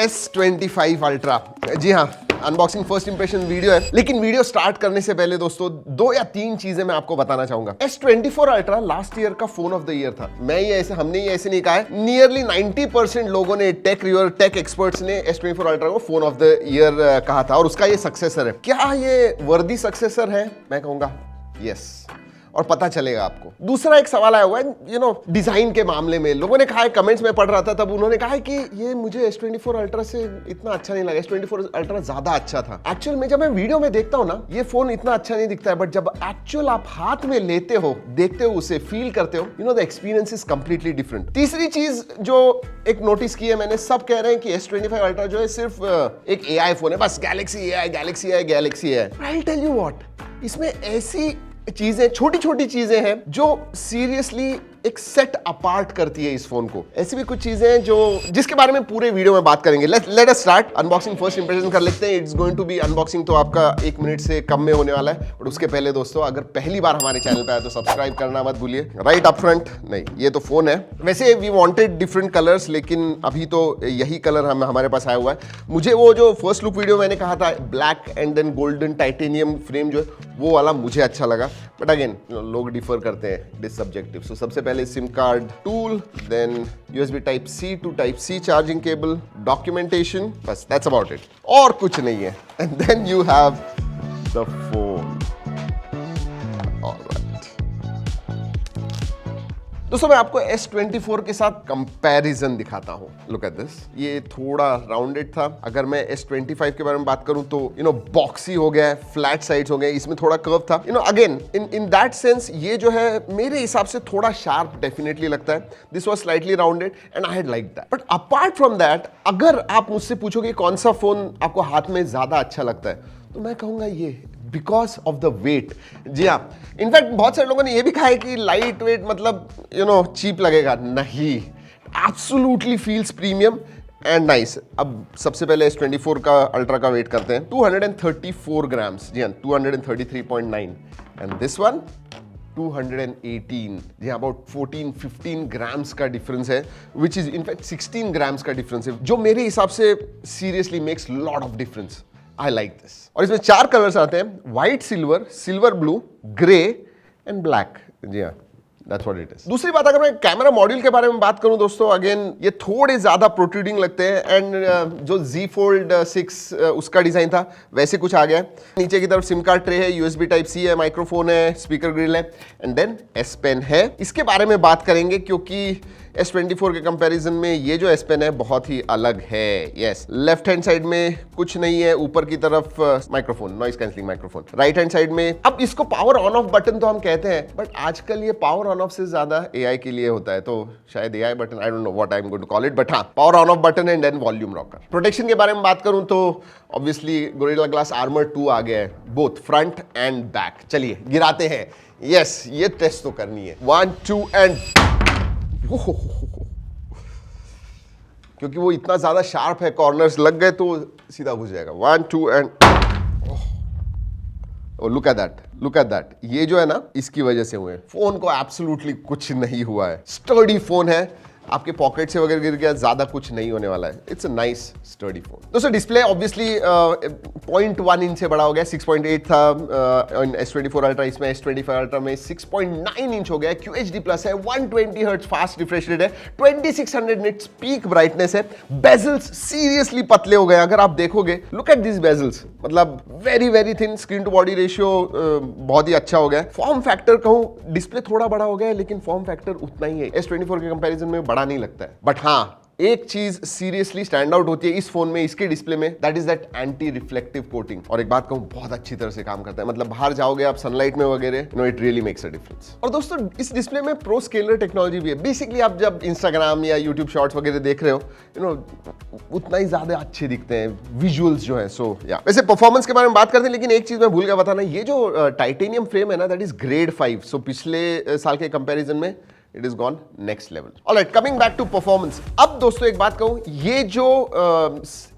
S25 ultra. जी हाँ, unboxing first impression video है, लेकिन वीडियो स्टार्ट करने से पहले दोस्तों 2 या 3 चीजें मैं आपको बताना चाहूंगा। S24 अल्ट्रा लास्ट ईयर का फोन ऑफ द ईयर था। हमने ये ऐसे नहीं कहा है, नियरली 90% लोगों ने, टेक रिव्यूअर, टेक एक्सपर्ट्स ने S24 अल्ट्रा को फोन ऑफ द ईयर कहा था, और उसका ये सक्सेसर है। क्या ये वर्दी सक्सेसर है? मैं कहूंगा यस, और पता चलेगा आपको। दूसरा एक सवाल आया हुआ है डिजाइन के मामले में। लोगों ने कहा है, कमेंट्स में पढ़ रहा था तब, उन्होंने कहा है कि ये मुझे S24 अल्ट्रा से इतना अच्छा नहीं लगा, S24 अल्ट्रा ज्यादा अच्छा था। एक्चुअल में जब मैं वीडियो में देखता हूं ना, ये फोन इतना अच्छा नहीं दिखता है, बट जब एक्चुअल आप हाथ में लेते हो, देखते हो, उसे फील करते हो, the experience is completely different. तीसरी चीज जो एक नोटिस की है मैंने, सब कह रहे हैं कि S25 अल्ट्रा जो है सिर्फ एक AI फोन है, बस Galaxy AI। I tell you what, इसमें ऐसी चीजें, छोटी छोटी चीजें हैं जो सीरियसली एक सेट अपार्ट करती है इस फोन को। ऐसी भी कुछ चीजें हैं जो, जिसके बारे में पूरे वीडियो में बात करेंगे। Let us start. Unboxing first impression कर लेते हैं। It's going to be unboxing तो आपका 1 मिनट से कम में होने वाला है, बट उसके पहले दोस्तों, अगर पहली बार हमारे चैनल पे आए तो सब्सक्राइब करना मत भूलिए। राइट अप फ्रंट, नहीं ये तो फोन है। वैसे वी वांटेड डिफरेंट कलर्स, लेकिन अभी तो यही कलर हमारे पास आया हुआ है। मुझे वो जो फर्स्ट लुक वीडियो मैंने कहा था, black and then golden titanium frame, जो है वो वाला मुझे अच्छा लगा, बट अगेन लोग डिफर करते हैं, इट इज सब्जेक्टिव। सो सबसे पहले SIM card tool, then USB type C to type C charging cable, documentation, बस that's about it, और कुछ नहीं है। And then you have the phone. दोस्तों मैं आपको S24 के साथ कंपैरिजन दिखाता हूं। लुक एट दिस, ये थोड़ा राउंडेड था। अगर मैं S25 के बारे में बात करूं तो बॉक्सी हो गया है, फ्लैट साइड्स हो गए, इसमें थोड़ा कर्व था। अगेन इन दैट सेंस ये जो है मेरे हिसाब से थोड़ा शार्प डेफिनेटली लगता है। This was slightly rounded and I had like that. But apart from that, अगर आप मुझसे पूछोगे कौन सा फोन आपको हाथ में ज्यादा अच्छा लगता है, तो मैं कहूंगा ये, बिकॉज ऑफ द वेट। जी हाँ, इनफैक्ट बहुत सारे लोगों ने ये भी कहा है कि लाइट वेट मतलब चीप लगेगा। नहीं, absolutely feels premium and nice. अब सबसे पहले S24 का अल्ट्रा का वेट करते हैं, 234 ग्राम्स। जी हाँ, 233.9, एंड दिस वन 218। जी हाँ, अबाउट 14-15 ग्राम्स का डिफरेंस है, विच इज इनफैक्ट 16 ग्राम्स का डिफरेंस है, जो मेरे हिसाब से seriously makes lot of difference. I like this. और इसमें 4 कलर्स आते हैं, white, silver, silver blue, grey and black. जी हाँ, दैट्स व्हाट इट इज। दूसरी बात, अगर मैं कैमरा मॉड्यूल के बारे में बात करूं दोस्तों, अगेन ये थोड़े ज्यादा प्रोट्रूडिंग लगते हैं, एंड जो Z Fold 6 उसका डिजाइन था वैसे कुछ आ गया है। नीचे की तरफ सिम कार्ड ट्रे है, USB टाइप C है, माइक्रोफोन है, स्पीकर ग्रिल है, एंड देन S Pen है। इसके बारे में बात करेंगे क्योंकि S24 के कंपैरिजन में ये जो S Pen है बहुत ही अलग है। यस, लेफ्ट हैंड साइड में कुछ नहीं है, ऊपर की तरफ microphone, noise cancelling microphone. Right hand side में, अब इसको पावर ऑन ऑफ बटन तो हम कहते हैं, बट आजकल ये पावर ऑन ऑफ से ज्यादा AI के लिए होता है, तो शायद AI button, I don't know what I am going to call it, but हाँ, power on off button and then volume rocker. Protection के बारे में बात करूं तो ऑब्वियसली गोरिल्ला ग्लास आर्मर 2 आ गया है, बोथ फ्रंट एंड बैक। चलिए गिराते हैं। यस, ये टेस्ट तो करनी है। 1 2 एंड क्योंकि वो इतना ज्यादा शार्प है, कॉर्नर्स लग गए तो सीधा घुस जाएगा। 1 2 and look at that, look at that. ये जो है ना, इसकी वजह से हुए। फोन को एब्सोल्युटली कुछ नहीं हुआ है, स्टर्डी फोन है, आपके पॉकेट से वगैरह गिर गया, ज्यादा कुछ नहीं होने वाला है। It's a nice sturdy phone. दोस्तों डिस्प्ले ऑब्वियसली 0.1 इंच से बड़ा हो गया, 6.8 था S24 अल्ट्रा, इसमें S25 अल्ट्रा में 6.9 इंच हो गया। QHD प्लस है, 120 हर्ट्ज फास्ट रिफ्रेश रेट है, 2600 निट्स पीक ब्राइटनेस है। बेजल्स सीरियसली पतले हो गए, अगर आप देखोगे, लुक एट दिस बेजल्स, मतलब very very thin. Screen to body ratio बहुत ही अच्छा हो गया। फॉर्म फैक्टर कहूं, डिस्प्ले थोड़ा बड़ा हो गया है, लेकिन फॉर्म फैक्टर उतना ही है। S24 के कंपैरिजन में बड़ा नहीं लगता है, बट हाँ, एक चीज सीरियसली स्टैंड आउट होती है इस फोन में, इसके डिस्प्ले में, that is that anti reflective coating. और एक बात कहूं, बहुत अच्छी तरह से काम करता है, मतलब बाहर जाओगे आप सनलाइट में वगैरह, it really makes a difference. और दोस्तों इस डिस्प्ले में प्रो स्केलर टेक्नोलॉजी भी है। बेसिकली आप जब इंस्टाग्राम या यूट्यूब शॉर्ट्स वगैरह देख रहे हो, उतना ही ज्यादा अच्छे दिखते हैं विजुअल्स जो है। सो या वैसे परफॉर्मेंस के बारे में बात करते हैं, लेकिन एक चीज मैं भूल गया बताना, ये जो टाइटेनियम फ्रेम है ना, दैट इज ग्रेड 5। सो पिछले साल के कंपैरिजन में it is gone next level. Alright, coming back to performance. अब दोस्तों एक बात कहूं, ये जो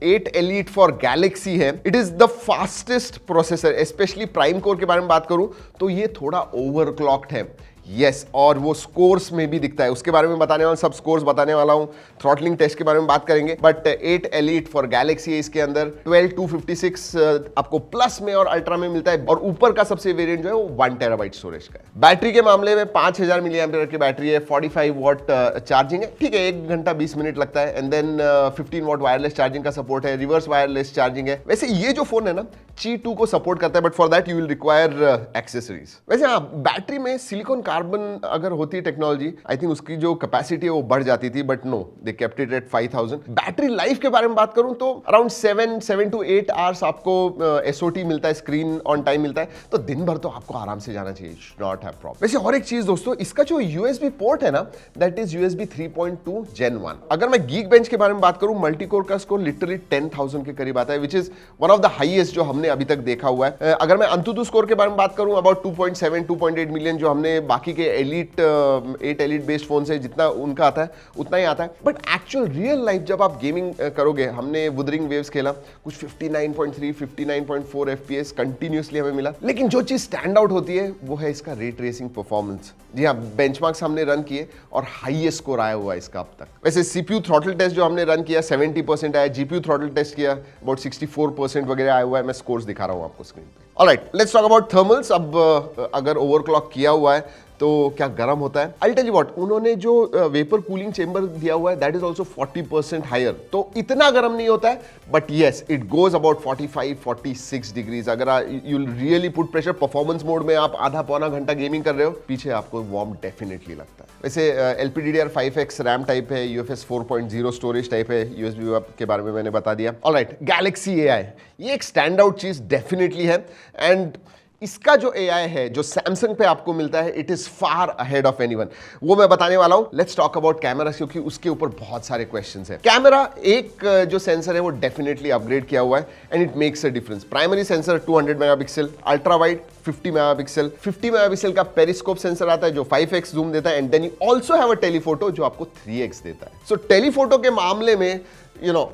8 Elite फॉर गैलेक्सी है, it is the fastest processor. Specially prime core के बारे में बात करूं तो ये थोड़ा ओवरक्लॉक्ड है। यस, और वो स्कोर्स में भी दिखता है, उसके बारे में बताने वाला, सब स्कोर्स बताने वाला हूं। थ्रॉटलिंग टेस्ट के बारे में बात करेंगे, बट 8 एलीट फॉर गैलेक्सी है इसके अंदर। 12256 आपको प्लस में और अल्ट्रा में मिलता है, और ऊपर का सबसे वेरिएंट जो है वो 1 टेराबाइट स्टोरेज का है। बैटरी के मामले में 5000 मिली एम्पियर की बैटरी है, 45 वॉट चार्जिंग है, ठीक है, 1 घंटा 20 मिनट लगता है। And then 15 watt wireless charging का सपोर्ट है, रिवर्स वायरलेस चार्जिंग है। वैसे ये जो फोन है ना Qi 2 को सपोर्ट करता है, but for that you will require accessories. वैसे हाँ, बैटरी में सिलिकॉन कार्बन अगर होती टैक्नोलॉजी, आई थिंक उसकी जो कैपेसिटी है वो बढ़ जाती थी, but no, they kept it at 5000। Battery life के बारे में बात करूं तो अराउंड 7 to 8 आवर्स आपको SOT मिलता है, स्क्रीन ऑन टाइम मिलता है, तो दिन भर तो आपको आराम से जाना चाहिए, नॉट हैव प्रॉब्लम। वैसे और एक चीज दोस्तों, इसका जो USB पोर्ट है ना, दैट इज USB 3.2 Gen 1। अगर मैं Geekbench के बारे में बात करूं, मल्टीकोर का स्कोर लिटरली 10,000 के करीब आता है, which is one of the highest जो हमने अभी तक देखा हुआ है। अगर मैं अंतुतु स्कोर के बारे में बात करूं, अबाउट 2.7 2.8 मिलियन जो हमने बाकी के एलीट 8 एलीट बेस्ड फोन से जितना उनका आता है उतना ही आता है। बट एक्चुअल रियल लाइफ जब आप गेमिंग करोगे, हमने वुदरिंग वेव्स खेला, कुछ 59.3 59.4 FPS कंटिन्यूअसली हमें मिला। लेकिन जो चीज स्टैंड आउट होती है वो है इसका रे ट्रेसिंग परफॉर्मेंस। जी हाँ, बेंचमार्क्स हमने रन किए और हाईएस्ट स्कोर आया हुआ है इसका अब तक। वैसे CPU थ्रॉटल टेस्ट जो हमने रन किया 70% आया, GPU थ्रॉटल टेस्ट किया अबाउट 64% वगैरह आया हुआ है। मैं स्कोर्स दिखा रहा हूं आपको स्क्रीन पे। Alright, let's talk about thermals. अब अगर ओवरक्लॉक किया हुआ है तो क्या गर्म होता है? आई टेल यू व्हाट, उन्होंने जो वेपर कूलिंग चेंबर दिया हुआ है दैट इज आल्सो 40% हायर, तो इतना गर्म नहीं होता है, but yes it goes about 45-46 degrees. अगर you really put pressure, performance mode में आप आधा पौना घंटा गेमिंग कर रहे हो, पीछे आपको वार्म डेफिनेटली लगता है। वैसे LPDDR5X रैम टाइप है, UFS 4.0 स्टोरेज टाइप है, USB के बारे में मैंने बता दिया। ऑलराइट, गैलेक्सी AI ये एक स्टैंड आउट चीज डेफिनेटली है, एंड इसका जो AI है जो सैमसंग पे आपको मिलता है, it is far ahead of anyone, वो मैं बताने वाला हूं। लेट्स टॉक अबाउट कैमरा, क्योंकि उसके ऊपर बहुत सारे क्वेश्चंस हैं। कैमरा एक जो सेंसर है वो डेफिनेटली अपग्रेड किया हुआ है, and it makes a difference. Primary sensor 200 megapixel, ultra wide 50 megapixel, 50 megapixel का पेरिस्कोप सेंसर आता है जो 5x जूम देता है, and then you also have a telephoto जो आपको 3x देता है। सो टेलीफोटो के मामले में you know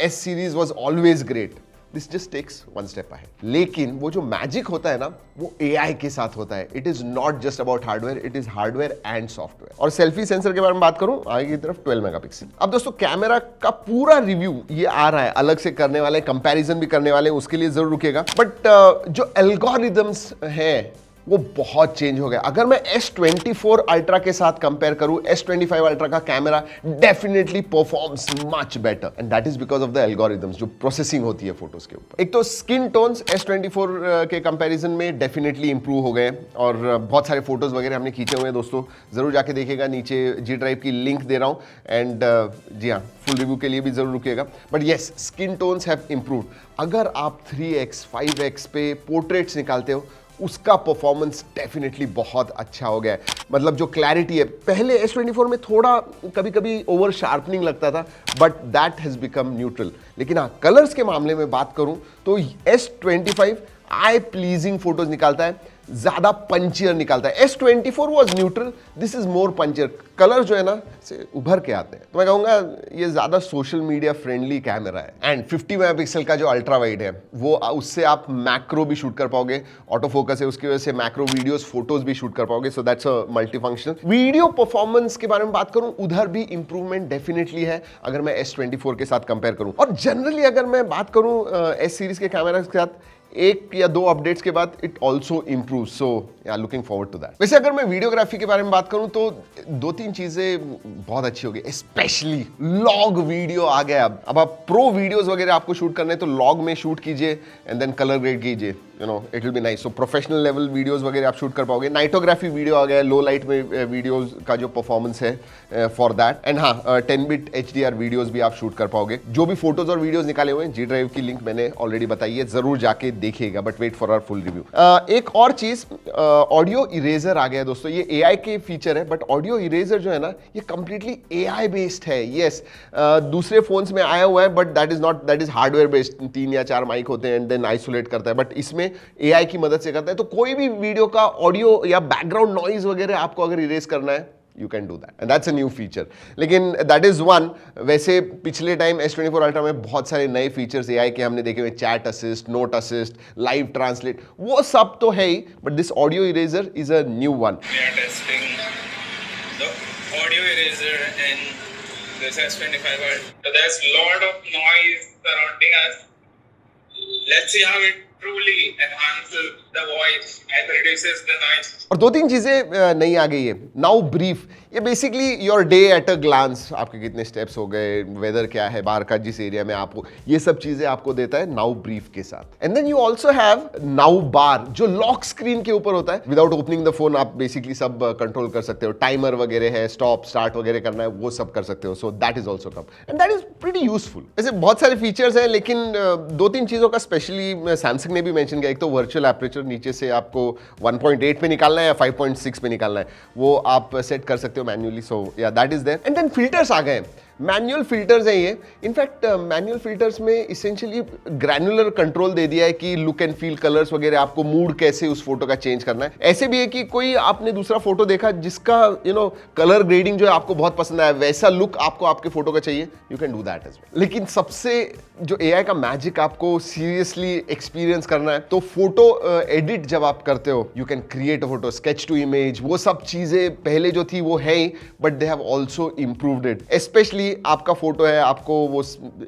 S series was always great, this just takes one step ahead. लेकिन वो जो मैजिक होता है ना वो AI के साथ होता है। It is not just about hardware, it is hardware and software. और सेल्फी सेंसर के बारे में बात करूं, आगे की तरफ 12 मेगापिक्सल। अब दोस्तों कैमरा का पूरा रिव्यू ये आ रहा है, अलग से करने वाले, कंपैरिजन भी करने वाले, उसके लिए जरूर रुकेगा। बट जो एल्गोरिदम्स हैं वो बहुत चेंज हो गया। अगर मैं S24 अल्ट्रा के साथ कंपेयर करूं, S25 अल्ट्रा का camera definitely performs much better, and that is because of the algorithms जो प्रोसेसिंग होती है फोटोज के ऊपर। एक तो स्किन टोन्स S24 के कंपैरिजन में डेफिनेटली इंप्रूव हो गए, और बहुत सारे फोटोज वगैरह हमने खींचे हुए हैं दोस्तों, जरूर जाके देखिएगा, नीचे G ड्राइव की लिंक दे रहा हूं, एंड जी हाँ, फुल रिव्यू के लिए भी जरूर रुकिएगा। But yes, skin tones have improved. अगर आप 3x 5x पे पोर्ट्रेट्स निकालते हो, उसका परफॉर्मेंस डेफिनेटली बहुत अच्छा हो गया है। मतलब जो क्लैरिटी है, पहले S24 में थोड़ा कभी कभी ओवर शार्पनिंग लगता था, but that has become neutral. लेकिन हाँ, कलर्स के मामले में बात करूं तो S25 आई प्लीजिंग फोटोज निकालता है, ज्यादा पंचियर निकालता है। S24 was neutral, this is more punchier. Colour जो है ना से उभर के आते हैं, तो मैं कहूंगा ये ज्यादा सोशल मीडिया फ्रेंडली कैमरा है। एंड 50 मेगापिक्सल का जो अल्ट्रा वाइड है वो, उससे आप मैक्रो भी शूट कर पाओगे, ऑटो फोकस है उसकी वजह से मैक्रो वीडियोस फोटोज भी शूट कर पाओगे, so that's a multi functional. Video performance के बारे में बात करूं, उधर भी इंप्रूवमेंट डेफिनेटली है अगर मैं S24 के साथ कंपेयर करूं। और जनरली अगर मैं बात करूं S सीरीज के कैमरा के साथ, 1 या 2 अपडेट्स के बाद इट ऑल्सो इंप्रूव, सो या लुकिंग फॉरवर्ड टू दैट। वैसे अगर मैं वीडियोग्राफी के बारे में बात करूं तो 2-3 चीजें बहुत अच्छी हो गई, स्पेशली लॉग वीडियो आ गया। अब आप प्रो वीडियोस वगैरह आपको शूट करने हैं तो लॉग में शूट कीजिए एंड देन कलर ग्रेड कीजिए, you know it will be nice. So professional level videos वगैरह आप शूट कर पाओगे। नाइटोग्राफी वीडियो आ गया, लो लाइट में वीडियोस का जो परफॉर्मेंस है फॉर दैट। एंड हाँ, 10-bit HDR वीडियोस भी आप शूट कर पाओगे। जो भी फोटोज और वीडियोस निकाले हुए हैं, G ड्राइव की लिंक मैंने ऑलरेडी बताई है, जरूर जाके देखिएगा, but wait for our full review. एक और चीज, ऑडियो इरेजर आ गया दोस्तों। ये AI के फीचर है, बट ऑडियो इरेजर जो है ना ये कंप्लीटली AI बेस्ड है। यस, दूसरे फोन्स में आया हुआ है, but that is not, that is hardware based. 3 या 4 माइक होते हैं एंड देन आइसोलेट करता है, बट इसमें AI की मदद से करता है। तो कोई भी वीडियो का ऑडियो या बैकग्राउंड नॉइज वगैरह आपको अगर इरेज करना है, you can do that, and that's a new feature. लेकिन that is one. वैसे पिछले टाइम S24 Ultra में बहुत सारे नए फीचर्स AI के हमने देखे हुए, chat assist, note assist, live translate, वो सब तो है ही, but this audio eraser is a new one. We are testing the audio eraser in this S25 Ultra. So there's a lot of noise surrounding us. Let's see how it truly enhances the voice and reduces the noise. और दो तीन चीजें नई आ गई है. Now brief, ये basically your day at a glance, आपके कितने स्टेप्स हो गए, वेदर क्या है बाहर का, जिस एरिया में आप हो, ये सब चीजें आपको देता है नाउ ब्रीफ के साथ. And then you also have now bar, जो लॉक स्क्रीन के ऊपर होता है. विदाउट ओपनिंग द फोन आप बेसिकली सब कंट्रोल कर सकते हो. टाइमर वगैरह है, स्टॉप स्टार्ट वगैरह करना है, वो सब कर सकते हो. So that is also come, and that is pretty useful. ऐसे बहुत सारे फीचर्स हैं, लेकिन दो तीन चीजों का स्पेशली सैमसंग ने भी मेंशन किया. एक तो वर्चुअल एपरेचर, नीचे से आपको 1.8 पे निकालना है या 5.6 पे निकालना है, वो आप सेट कर सकते हो मैन्युअली. सो या that is there. And then filters आ गए. मैनुअल फिल्टर्स हैं ये. इनफैक्ट मैनुअल फिल्टर्स में इसेंशियली ग्रैनुलर कंट्रोल दे दिया है कि लुक एंड फील, कलर्स वगैरह, आपको मूड कैसे उस फोटो का चेंज करना है. ऐसे भी है कि कोई आपने दूसरा फोटो देखा जिसका कलर ग्रेडिंग जो है आपको बहुत पसंद आया, वैसा लुक आपको आपके फोटो का चाहिए, you can do that as well. लेकिन सबसे जो AI का मैजिक आपको सीरियसली एक्सपीरियंस करना है, तो फोटो एडिट जब आप करते हो, you can create a photo, sketch to image, वो सब चीजें पहले जो थी वो है ही, but they have also improved it. Specially आपका फोटो है, आपको वो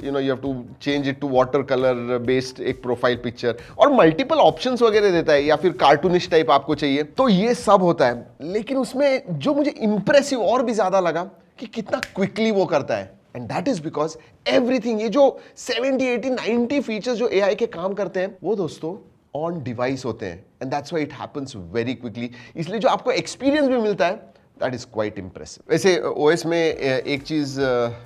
you have to change it to water colour based एक प्रोफाइल पिक्चर, और मल्टीपल ऑप्शंस वगैरह देता है, या फिर कार्टूनिश टाइप आपको चाहिए, तो ये सब होता है. लेकिन उसमें जो मुझे इंप्रेसिव और भी ज्यादा लगा कि कितना क्विकली वो करता है. And that is because everything, ये जो 70, 80, 90 फीचर्स जो AI के काम करते हैं, वो दोस्तों ऑन डिवाइस होते हैं. And that's why it happens very quickly. इसलिए जो आपको एक्सपीरियंस भी मिलता है, दैट इज क्वाइट इंप्रेसिव. वैसे OS में एक चीज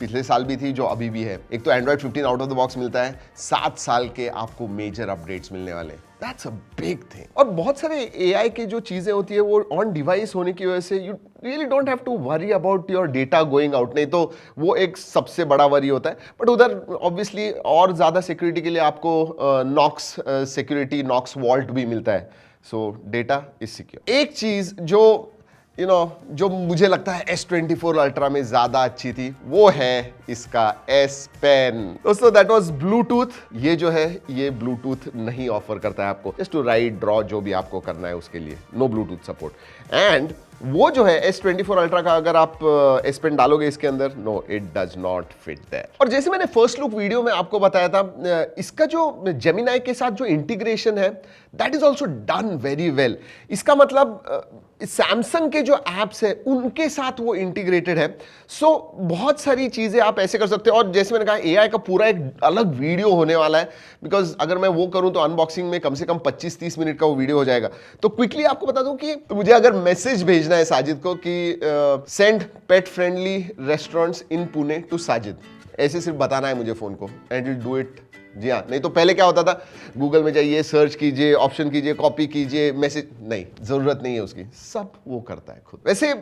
पिछले साल भी थी जो अभी भी है. एक तो Android 15 out of the box मिलता है, 7 साल के आपको मेजर अपडेट्स मिलने वाले. That's a big thing. और बहुत सारे AI के जो चीजें होती है वो ऑन डिवाइस होने की वजह से you really don't have to worry about your data going out. नहीं तो वो एक सबसे बड़ा वरी होता है. बट उधर ऑब्वियसली और ज्यादा सिक्योरिटी के लिए आपको नॉक्स सिक्योरिटी, नॉक्स वॉल्ट भी मिलता है. सो डेटा इज सिक्योर. एक चीज जो जो मुझे लगता है S24 Ultra में ज्यादा अच्छी थी, वो है इसका S Pen. दोस्तों दैट वाज ब्लूटूथ. ये जो है ये ब्लूटूथ नहीं ऑफर करता है आपको. जस्ट टू राइट, ड्रॉ, जो भी आपको करना है उसके लिए नो ब्लूटूथ सपोर्ट. एंड वो जो है S24 Ultra का अगर आप S Pen डालोगे इसके अंदर, no it does not fit there. और जैसे मैंने फर्स्ट लुक वीडियो में आपको बताया था, इसका जो Gemini के साथ जो इंटीग्रेशन है, that is also done very well. इसका मतलब सैमसंग के जो एप्स है उनके साथ वो इंटीग्रेटेड है. सो बहुत सारी चीजें आप ऐसे कर सकते हो. और जैसे मैंने कहा, AI का पूरा एक अलग वीडियो होने वाला है, बिकॉज अगर मैं वो करूं तो अनबॉक्सिंग में कम से कम 25-30 मिनट का वो वीडियो हो जाएगा. तो क्विकली आपको बता दूं कि मुझे अगर मैसेज भेजना है साजिद को कि send pet friendly restaurants in Pune to Sajid, ऐसे सिर्फ बताना है मुझे फोन को, एंड विल डू इट. जी हाँ. नहीं तो पहले क्या होता था, गूगल में जाइए, सर्च कीजिए, ऑप्शन कीजिए, कॉपी कीजिए, मैसेज. नहीं, जरूरत नहीं है उसकी, सब वो करता है खुद. वैसे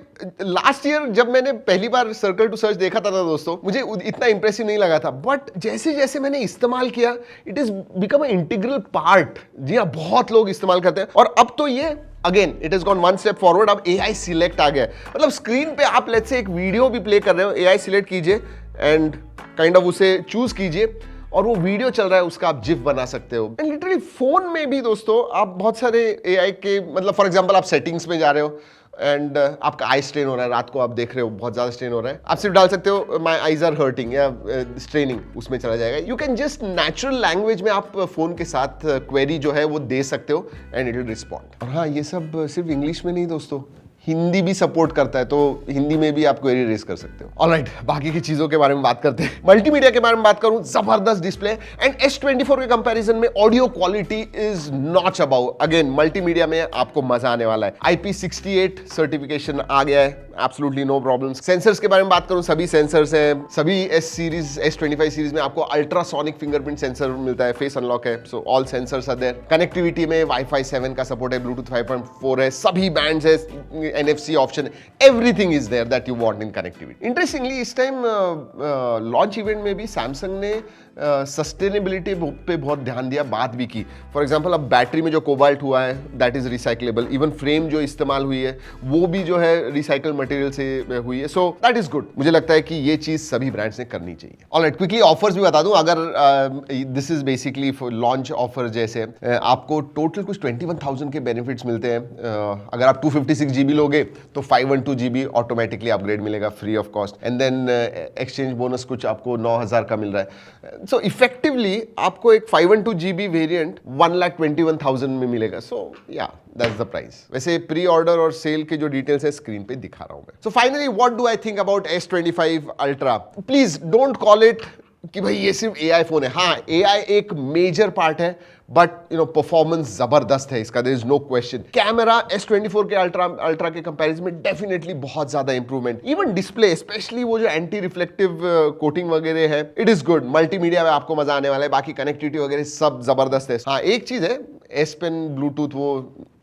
लास्ट ईयर जब मैंने पहली बार सर्कल टू सर्च देखा था ना दोस्तों, मुझे इतना इंप्रेसिव नहीं लगा था. बट जैसे जैसे मैंने इस्तेमाल किया, it is become a integral part. जी हाँ, बहुत लोग इस्तेमाल करते हैं. और अब तो ये again it is gone one step forward. अब AI सिलेक्ट आ गया. मतलब स्क्रीन पे आप लेट्स से एक वीडियो भी प्ले कर रहे हो, AI सिलेक्ट कीजिए एंड काइंड ऑफ उसे चूज कीजिए, और वो वीडियो चल रहा है, उसका आप जिफ बना सकते हो. एंड लिटरली फोन में भी दोस्तों आप बहुत सारे AI के, मतलब फॉर एग्जांपल आप सेटिंग्स में जा रहे हो एंड आपका आई स्ट्रेन हो रहा है, रात को आप देख रहे हो बहुत ज्यादा स्ट्रेन हो रहा है, आप सिर्फ डाल सकते हो माई आईज आर हर्टिंग या स्ट्रेनिंग, उसमें चला जाएगा. You can just natural language में आप फोन के साथ क्वेरी जो है वो दे सकते हो एंड इट विल रिस्पॉन्ड. और हाँ, ये सब सिर्फ इंग्लिश में नहीं दोस्तों, हिंदी भी सपोर्ट करता है, तो हिंदी में भी आप क्वेरी रेज कर सकते हो. ऑलराइट, बाकी की चीजों के बारे में बात करते हैं. मल्टीमीडिया के बारे में बात करूं, जबरदस्त डिस्प्ले. एंड S24 के कंपैरिजन में audio quality is notch above. Again multimedia में आपको मजा आने वाला है. IP68 सर्टिफिकेशन आ गया है, एब्सोल्युटली नो प्रॉब्लम्स. सेंसर्स के बारे में बात करूं, सभी सेंसर्स हैं. सभी S25 सीरीज में आपको अल्ट्रासोनिक फिंगरप्रिंट सेंसर मिलता है, फेस अनलॉक है. So all sensors are there. Connectivity में Wi-Fi 7 का सपोर्ट है, Bluetooth 5.4 है, सभी बैंड्स है, NFC option, everything is there that you want in connectivity. Interestingly इस टाइम लॉन्च इवेंट में भी सैमसंग ने सस्टेनेबिलिटी पे बहुत ध्यान दिया, बात भी की. फॉर एग्जांपल अब बैटरी में जो कोबाल्ट हुआ है that is recyclable. Even frame जो इस्तेमाल हुई है वो भी जो है रिसाइकल मटेरियल से हुई है, सो दैट इज गुड। मुझे लगता है कि ये चीज सभी ब्रांड्स ने करनी चाहिए। ऑलराइट, क्विकली ऑफर्स भी बता दूं, अगर this is basically for launch offer जैसे आपको टोटल कुछ 21,000 के बेनिफिट्स मिलते हैं। अगर आप 256 GB लोगे तो 512 GB ऑटोमेटिकली अपग्रेड मिलेगा free of cost, and then exchange bonus कुछ आपको 9,000 का मिल रहा है। सो इफेक्टिवली आपको एक 512 GB वेरिएंट 1,21,000 में मिलेगा। सो या दैट्स द प्राइस। वैसे प्री ऑर्डर और सेल के जो डिटेल्स है स्क्रीन पे दिखा रहा हूं मैं। So finally what do I think about S25 Ultra? Please don't call it कि भाई ये सिर्फ AI फोन है। हाँ, AI एक मेजर पार्ट है, बट परफॉर्मेंस जबरदस्त है इसका, there is no question. Camera S24 के अल्ट्रा के कंपैरिजन में डेफिनेटली बहुत ज्यादा इंप्रूवमेंट। इवन डिस्प्ले, स्पेशली वो जो एंटी रिफ्लेक्टिव कोटिंग वगैरह है, इट इज गुड। मल्टीमीडिया में आपको मजा आने वाला है, बाकी कनेक्टिविटी वगैरह सब जबरदस्त है। हाँ, एक चीज है, S Pen ब्लूटूथ वो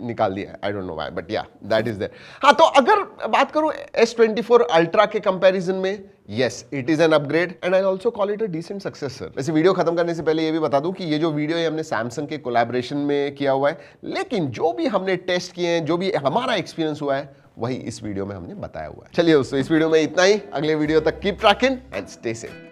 निकाल दिया है, आई डोंट नो व्हाई, बट या दैट इज देयर। हाँ, तो अगर बात करूं S24 Ultra के कंपैरिजन में, yes, it is an upgrade and I'll also call it a decent successor। वैसे वीडियो खत्म करने से पहले ये भी बता दूं कि ये जो वीडियो है हमने सैमसंग के कोलैबोरेशन में किया हुआ है, लेकिन जो भी हमने टेस्ट किए हैं, जो भी हमारा एक्सपीरियंस हुआ है, वही इस वीडियो में हमने बताया हुआ है। चलिए दोस्तों, इस वीडियो में इतना ही। अगले वीडियो तक keep trekking and stay safe.